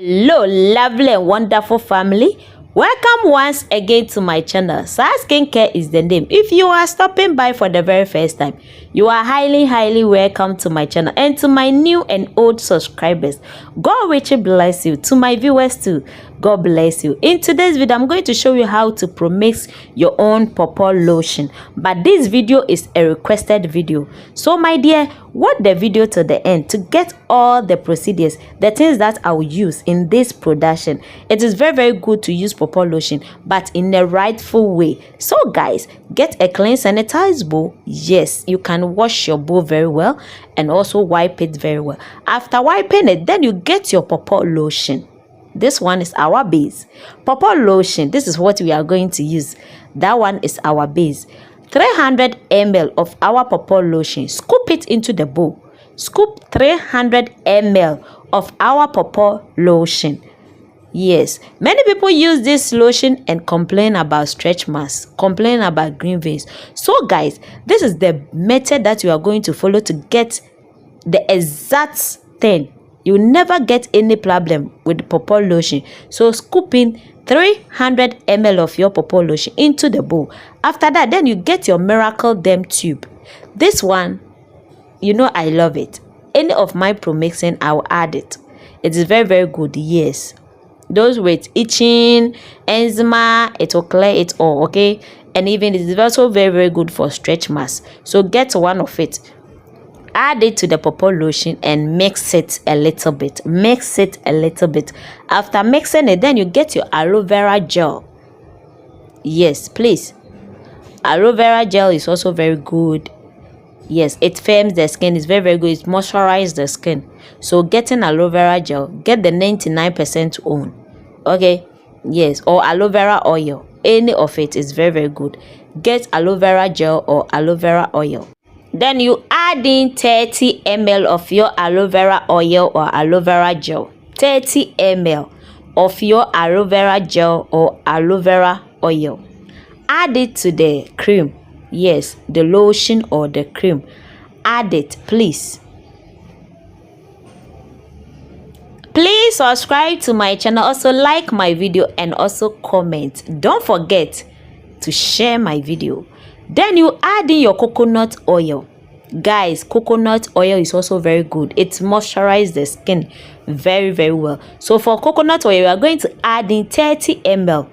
Hello lovely and wonderful family, welcome once again to my channel. SAA Skincare is the name. If you are stopping by for the very first time, you are highly welcome to my channel. And to my new and old subscribers, God richly bless you. To my viewers too, God bless you. In today's video, I'm going to show you how to Promix your own Pawpaw lotion. But this video is a requested video, so my dear, watch the video to the end to get all the procedures, the things that I will use in this production. It is very good to use Pawpaw lotion, but in the rightful way. So guys, get a clean sanitized bowl. Yes, you can wash your bowl very well and also wipe it very well. After wiping it, then you get your Pawpaw lotion. This one is our base. Pawpaw lotion, this is what we are going to use. That one is our base. 300 ml of our Pawpaw lotion. Scoop it into the bowl. Scoop 300 ml of our Pawpaw lotion. Yes, many people use this lotion and complain about stretch marks, complain about green veins. So guys, this is the method that you are going to follow to get the exact thing. You never get any problem with Pawpaw lotion. So scoop in 300 ml of your Pawpaw lotion into the bowl. After that, then you get your Miracle Derm tube. This one, you know I love it. Any of my Promixing, I will add it. It is very good. Yes, those with itching, eczema, it will clear it all. Okay, and even it is also very good for stretch marks. So get one of it. Add it to the Pawpaw lotion and mix it a little bit. Mix it a little bit. After mixing it, then you get your aloe vera gel. Yes, please. Aloe vera gel is also very good. Yes, it firms the skin. It's very good. It moisturizes the skin. So getting aloe vera gel, get the 99% own. Okay. Yes, or aloe vera oil. Any of it is very good. Get aloe vera gel or aloe vera oil. Then you add in 30 ml of your aloe vera oil or aloe vera gel. 30 ml of your aloe vera gel or aloe vera oil. Add it to the cream. Yes, the lotion or the cream. Add it, please. Please subscribe to my channel. Also like my video and also comment. Don't forget to share my video. Then you add in your coconut oil. Guys, coconut oil is also very good. It moisturizes the skin very well. So for coconut oil, we are going to add in 30 ml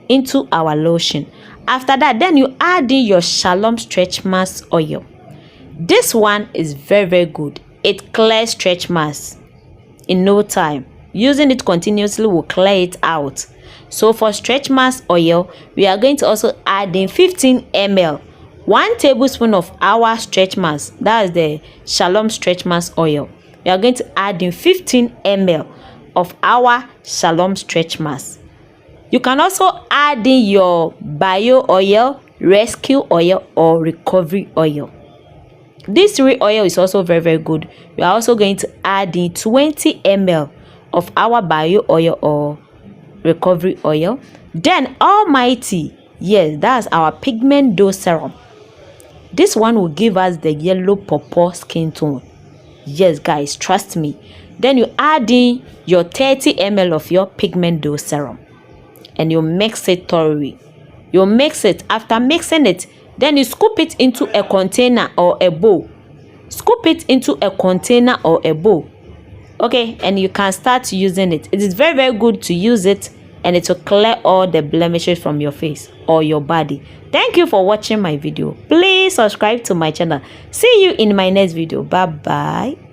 into our lotion. After that, then you add in your Shalom stretch mask oil. This one is very good. It clears stretch marks in no time. Using it continuously will clear it out. So for stretch mask oil, we are going to also add in 15 ml. 1 tablespoon of our stretch mask. That is the Shalom stretch mask oil. We are going to add in 15 ml of our Shalom stretch mask. You can also add in your bio oil, rescue oil, or recovery oil. This 3 oil is also very good. We are also going to add in 20 ml of our bio oil or recovery oil. Then almighty, yes, that's our pigment dose serum. This one will give us the yellow pawpaw skin tone. Yes guys, trust me. Then you add in your 30 ml of your pigment dose serum and you mix it thoroughly. You mix it. After mixing it, then you scoop it into a container or a bowl. Scoop it into a container or a bowl. Okay, and you can start using it. It is very good to use it, and it will clear all the blemishes from your face or your body. Thank you for watching my video. Please subscribe to my channel. See you in my next video. Bye bye.